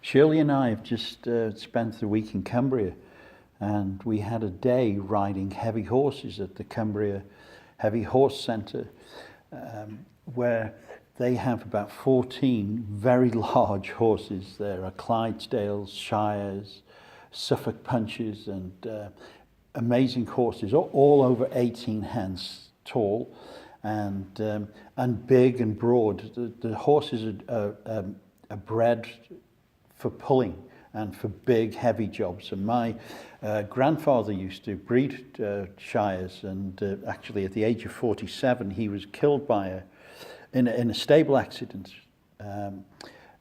Shirley and I have just spent the week in Cumbria, and we had a day riding heavy horses at the Cumbria Heavy Horse Centre, where they have about 14 very large horses. There are Clydesdales, Shires, Suffolk Punches, and amazing horses, all over 18 hands tall, and big and broad. The horses are bred for pulling and for big, heavy jobs. And my grandfather used to breed Shires, and actually at the age of 47, he was killed in a stable accident.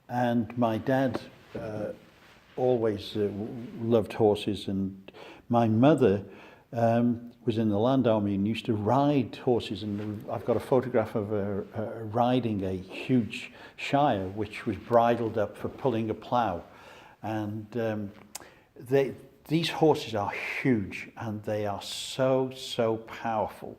And my dad always loved horses, and my mother was in the Land Army and used to ride horses, and I've got a photograph of her riding a huge Shire which was bridled up for pulling a plough. And these horses are huge, and they are so powerful,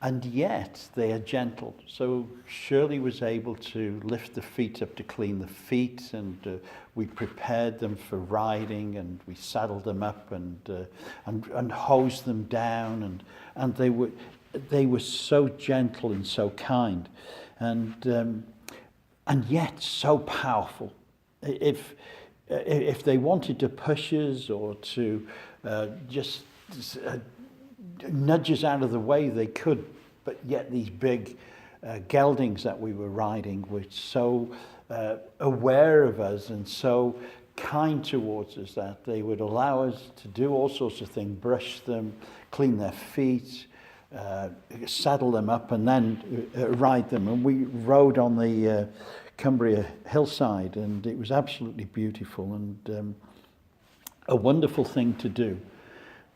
and yet they are gentle. So Shirley was able to lift the feet up to clean the feet, and we prepared them for riding, and we saddled them up and hosed them down, and they were so gentle and so kind, and yet so powerful. If they wanted to push us or to just nudge us out of the way, they could. But yet these big geldings that we were riding were so aware of us and so kind towards us that they would allow us to do all sorts of things, brush them, clean their feet, saddle them up, and then ride them. And we rode on the Cumbria hillside, and it was absolutely beautiful and a wonderful thing to do.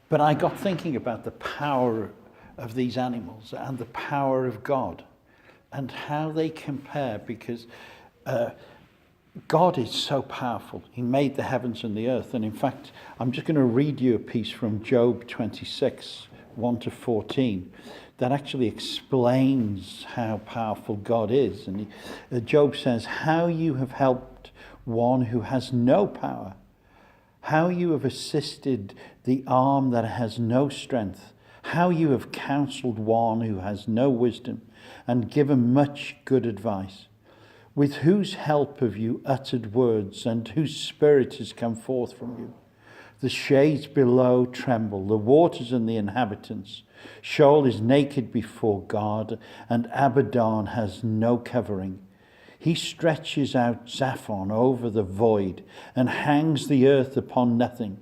But I got thinking about the power of these animals and the power of God and how they compare, because God is so powerful. He made the heavens and the earth. And in fact, I'm just going to read you a piece from Job 26, 1 to 14, that actually explains how powerful God is. And Job says, "How you have helped one who has no power, how you have assisted the arm that has no strength, how you have counseled one who has no wisdom and given much good advice. With whose help have you uttered words, and whose spirit has come forth from you? The shades below tremble, the waters and the inhabitants. Sheol is naked before God, and Abaddon has no covering. He stretches out Zaphon over the void and hangs the earth upon nothing.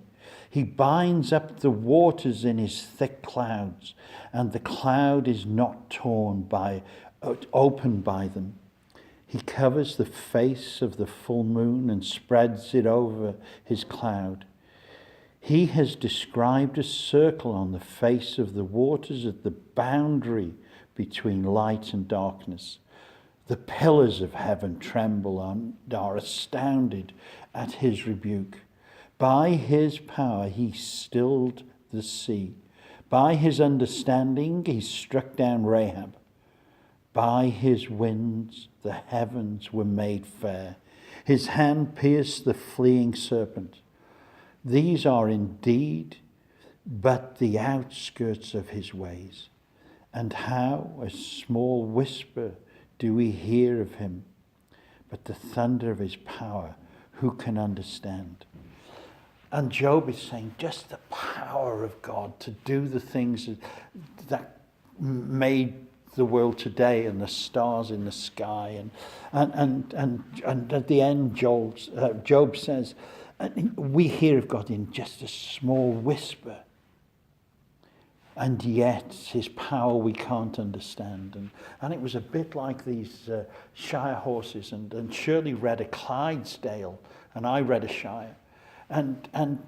He binds up the waters in his thick clouds, and the cloud is not opened by them. He covers the face of the full moon and spreads it over his cloud. He has described a circle on the face of the waters at the boundary between light and darkness. The pillars of heaven tremble and are astounded at his rebuke. By his power he stilled the sea. By his understanding he struck down Rahab. By his winds the heavens were made fair. His hand pierced the fleeing serpent. These are indeed but the outskirts of his ways. And how a small whisper do we hear of him? But the thunder of his power, who can understand?" And Job is saying just the power of God to do the things that made the world today, and the stars in the sky, and at the end Job says, we hear of God in just a small whisper, and yet his power we can't understand. And it was a bit like these Shire horses, and Shirley read a Clydesdale and I read a Shire, and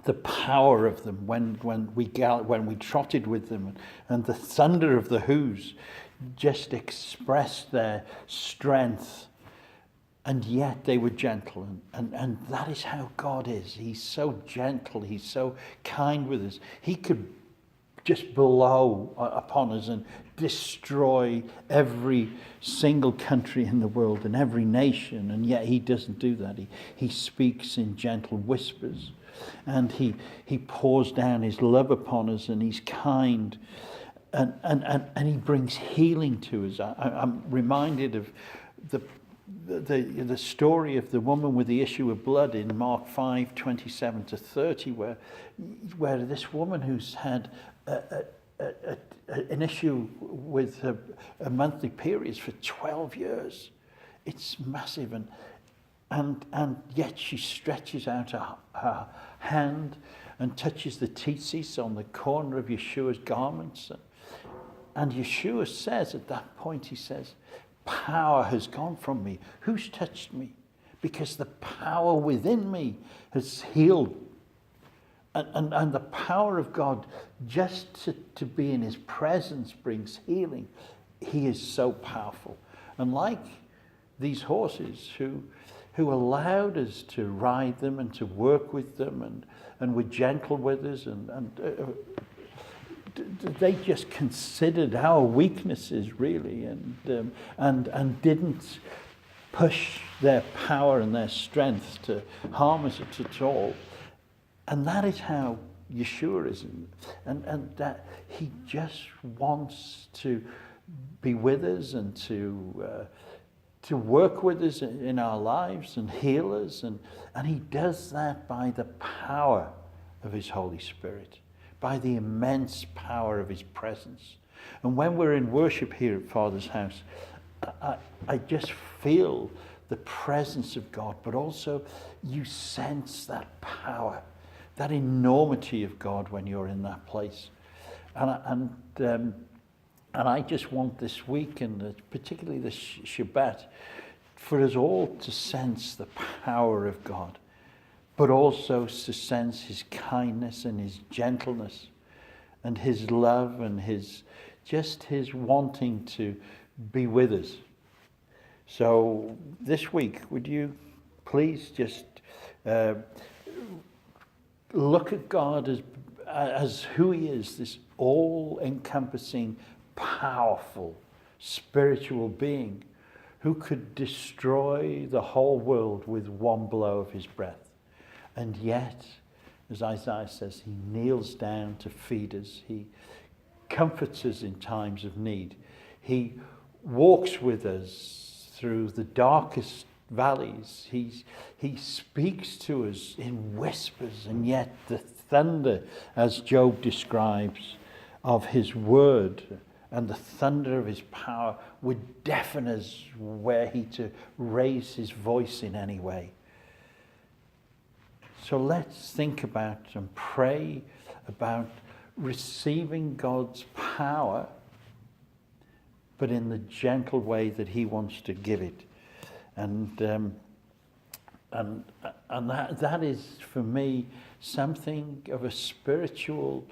the power of them when we trotted with them, and the thunder of the hooves just expressed their strength, and yet they were gentle, and that is how God is. He's so gentle, he's so kind with us. He could just blow upon us and destroy every single country in the world and every nation. And yet he doesn't do that. He speaks in gentle whispers, and he pours down his love upon us, and he's kind, and he brings healing to us. I'm reminded of the story of the woman with the issue of blood in Mark 5:27-30, where this woman who's had an issue with a monthly periods for 12 years. It's massive, and yet she stretches out her hand and touches the tzitzis on the corner of Yeshua's garments, and Yeshua says at that point, he says, power has gone from me. Who's touched me? Because the power within me has healed. And the power of God, just to be in his presence, brings healing. He is so powerful. And like these horses who allowed us to ride them and to work with them and were gentle with us, they just considered our weaknesses really, and didn't push their power and their strength to harm us at all. And that is how Yeshua is, and that he just wants to be with us and to work with us in our lives and heal us, and he does that by the power of his Holy Spirit, by the immense power of his presence. And when we're in worship here at Father's house, I just feel the presence of God, but also you sense that power, that enormity of God when you're in that place. And I just want this week, and particularly the Shabbat, for us all to sense the power of God, but also to sense his kindness and his gentleness and his love and his wanting to be with us. So this week, would you please just look at God as who he is, this all-encompassing, powerful, spiritual being who could destroy the whole world with one blow of his breath. And yet, as Isaiah says, he kneels down to feed us. He comforts us in times of need. He walks with us through the darkest valleys. He speaks to us in whispers, and yet the thunder, as Job describes, of his word and the thunder of his power would deafen us were he to raise his voice in any way. So let's think about and pray about receiving God's power, but in the gentle way that he wants to give it. And that is, for me, something of a spiritual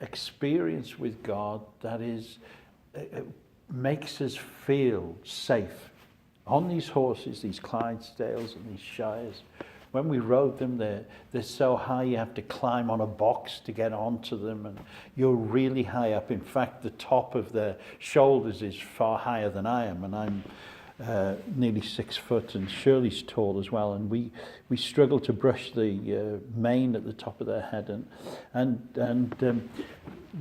experience with God that is makes us feel safe. On these horses, these Clydesdales and these Shires, when we rode them, they're so high you have to climb on a box to get onto them, and you're really high up. In fact, the top of their shoulders is far higher than I am, and I'm nearly 6 foot, and Shirley's tall as well, and we struggle to brush the mane at the top of their head, and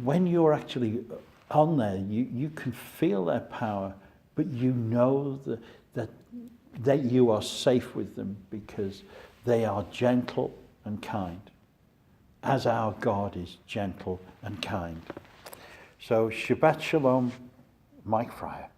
when you're actually on there, you can feel their power, but you know that you are safe with them because they are gentle and kind, as our God is gentle and kind. So Shabbat Shalom, Mike Fryer.